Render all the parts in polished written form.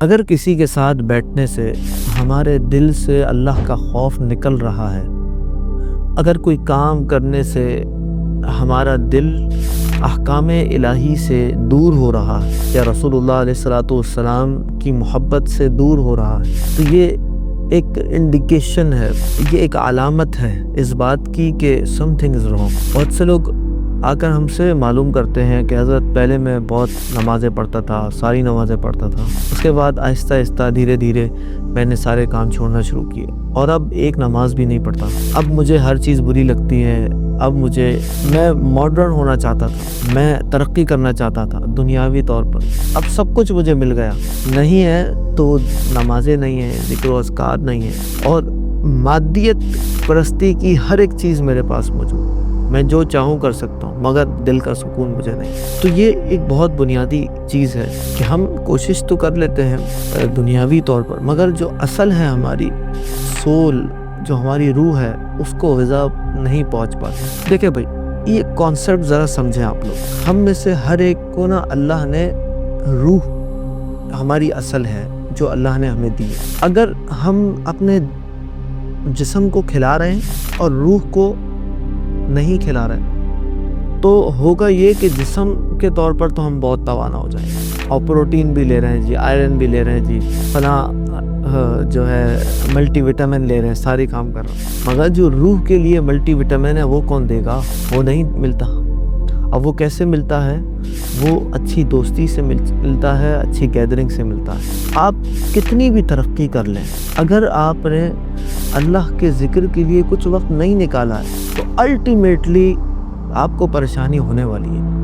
اگر کسی کے ساتھ بیٹھنے سے ہمارے دل سے اللہ کا خوف نکل رہا ہے، اگر کوئی کام کرنے سے ہمارا دل احکام الہی سے دور ہو رہا ہے یا رسول اللہ علیہ السلام کی محبت سے دور ہو رہا ہے، تو یہ ایک انڈیکیشن ہے، یہ ایک علامت ہے اس بات کی کہ سم تھنگ از رانگ۔ بہت سے لوگ آ کر ہم سے معلوم کرتے ہیں کہ حضرت پہلے میں بہت نمازیں پڑھتا تھا، ساری نمازیں پڑھتا تھا، اس کے بعد آہستہ آہستہ دھیرے دھیرے میں نے سارے کام چھوڑنا شروع کیے اور اب ایک نماز بھی نہیں پڑھتا، اب مجھے ہر چیز بری لگتی ہے، اب میں ماڈرن ہونا چاہتا تھا، میں ترقی کرنا چاہتا تھا دنیاوی طور پر، اب سب کچھ مجھے مل گیا، نہیں ہے تو نمازیں نہیں ہیں، ذکر و اذکار نہیں ہے، اور مادیت پرستی کی ہر ایک چیز میرے پاس موجود ہے، میں جو چاہوں کر سکتا ہوں، مگر دل کا سکون مجھے نہیں۔ تو یہ ایک بہت بنیادی چیز ہے کہ ہم کوشش تو کر لیتے ہیں دنیاوی طور پر، مگر جو اصل ہے ہماری سول، جو ہماری روح ہے، اس کو غذا نہیں پہنچ پاتی۔ دیکھیں بھائی، یہ کانسیپٹ ذرا سمجھیں آپ لوگ، ہم میں سے ہر ایک کو نا اللہ نے روح ہماری اصل ہے جو اللہ نے ہمیں دی ہے۔ اگر ہم اپنے جسم کو کھلا رہے ہیں اور روح کو نہیں کھلا رہے تو ہوگا یہ کہ جسم کے طور پر تو ہم بہت توانا ہو جائیں گے، اور پروٹین بھی لے رہے ہیں جی، آئرن بھی لے رہے ہیں جی، فلاں جو ہے ملٹی وٹامن لے رہے ہیں، سارے کام کر رہے ہیں، مگر جو روح کے لیے ملٹی وٹامن ہے وہ کون دے گا؟ وہ نہیں ملتا۔ اب وہ کیسے ملتا ہے؟ وہ اچھی دوستی سے ملتا ہے، اچھی گیدرنگ سے ملتا ہے۔ آپ کتنی بھی ترقی کر لیں، اگر آپ نے اللہ کے ذکر کے لیے کچھ وقت نہیں نکالا ہے تو الٹیمیٹلی آپ کو پریشانی ہونے والی ہے۔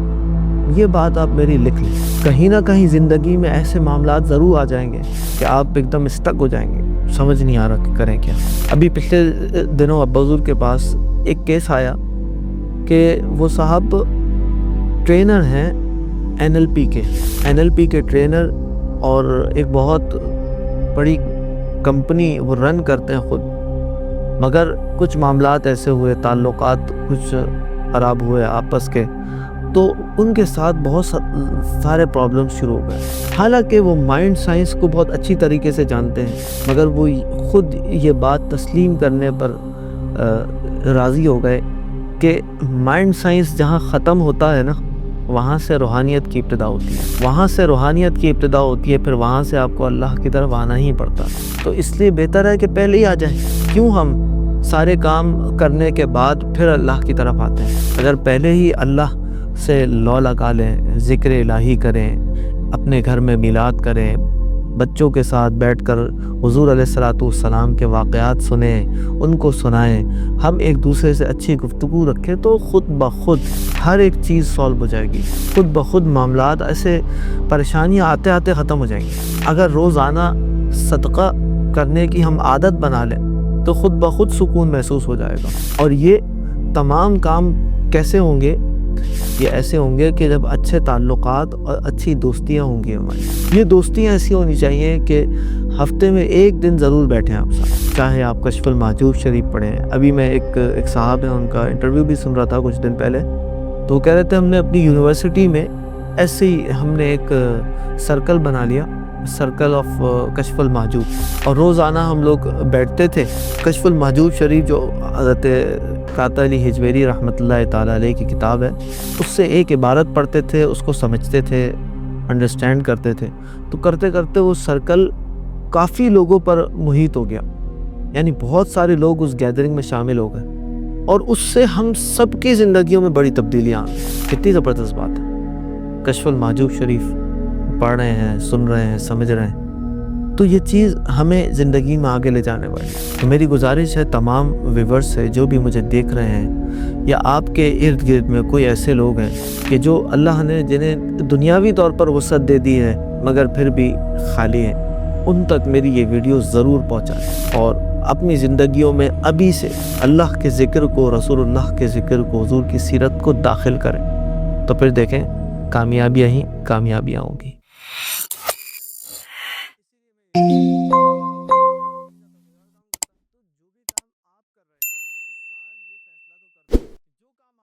یہ بات آپ میری لکھ لیں، کہیں نہ کہیں زندگی میں ایسے معاملات ضرور آ جائیں گے کہ آپ ایک دم اسٹک ہو جائیں گے، سمجھ نہیں آ رہا کہ کریں کیا۔ ابھی پچھلے دنوں ابا حضور کے پاس ایک کیس آیا کہ وہ صاحب ٹرینر ہیں این ایل پی کے ٹرینر، اور ایک بہت بڑی کمپنی وہ رن کرتے ہیں خود، مگر کچھ معاملات ایسے ہوئے، تعلقات کچھ خراب ہوئے آپس کے، تو ان کے ساتھ بہت سارے پرابلم شروع ہو گئے۔ حالانکہ وہ مائنڈ سائنس کو بہت اچھی طریقے سے جانتے ہیں، مگر وہ خود یہ بات تسلیم کرنے پر راضی ہو گئے کہ مائنڈ سائنس جہاں ختم ہوتا ہے نا، وہاں سے روحانیت کی ابتدا ہوتی ہے، پھر وہاں سے آپ کو اللہ کی طرف آنا ہی پڑتا۔ تو اس لیے بہتر ہے کہ پہلے ہی آ جائیں، کیوں ہم سارے کام کرنے کے بعد پھر اللہ کی طرف آتے ہیں؟ اگر پہلے ہی اللہ سے لو لگا لیں، ذکر الہی کریں، اپنے گھر میں میلاد کریں، بچوں کے ساتھ بیٹھ کر حضور علیہ السلام کے واقعات سنیں، ان کو سنائیں، ہم ایک دوسرے سے اچھی گفتگو رکھیں، تو خود بخود ہر ایک چیز سالو ہو جائے گی، خود بخود معاملات ایسے پریشانیاں آتے آتے ختم ہو جائیں گی۔ اگر روزانہ صدقہ کرنے کی ہم عادت بنا لیں تو خود بخود سکون محسوس ہو جائے گا۔ اور یہ تمام کام کیسے ہوں گے؟ یہ ایسے ہوں گے کہ جب اچھے تعلقات اور اچھی دوستیاں ہوں گی ہماری۔ یہ دوستیاں ایسی ہونی چاہیے کہ ہفتے میں ایک دن ضرور بیٹھیں آپ ساتھ، چاہے آپ کشف المحجوب شریف پڑھیں۔ ابھی میں ایک صاحب ہیں، ان کا انٹرویو بھی سن رہا تھا کچھ دن پہلے، تو کہہ رہے تھے ہم نے اپنی یونیورسٹی میں ایسے ہی ہم نے ایک سرکل بنا لیا، سرکل آف کشف المحجوب، اور روزانہ ہم لوگ بیٹھتے تھے۔ کشف المحجوب شریف جو حضرت قاطع علی حجویری رحمۃ اللہ تعالی علیہ کی کتاب ہے، اس سے ایک عبارت پڑھتے تھے، اس کو سمجھتے تھے، انڈرسٹینڈ کرتے تھے، تو کرتے کرتے وہ سرکل کافی لوگوں پر محیط ہو گیا، یعنی بہت سارے لوگ اس گیدرنگ میں شامل ہو گئے، اور اس سے ہم سب کی زندگیوں میں بڑی تبدیلیاں آ گئی۔ کتنی زبردست بات ہے، کشف المحجوب شریف پڑھ رہے ہیں، سن رہے ہیں، سمجھ رہے ہیں، تو یہ چیز ہمیں زندگی میں آگے لے جانے والی ہے۔ تو میری گزارش ہے تمام ویورز سے، جو بھی مجھے دیکھ رہے ہیں، یا آپ کے ارد گرد میں کوئی ایسے لوگ ہیں کہ جو اللہ نے جنہیں دنیاوی طور پر وسعت دے دی ہے مگر پھر بھی خالی ہیں، ان تک میری یہ ویڈیو ضرور پہنچائیں، اور اپنی زندگیوں میں ابھی سے اللہ کے ذکر کو، رسول اللہ کے ذکر کو، حضور کی سیرت کو داخل کریں، تو پھر دیکھیں کامیابیاں ہی کامیابیاں ہوں گی۔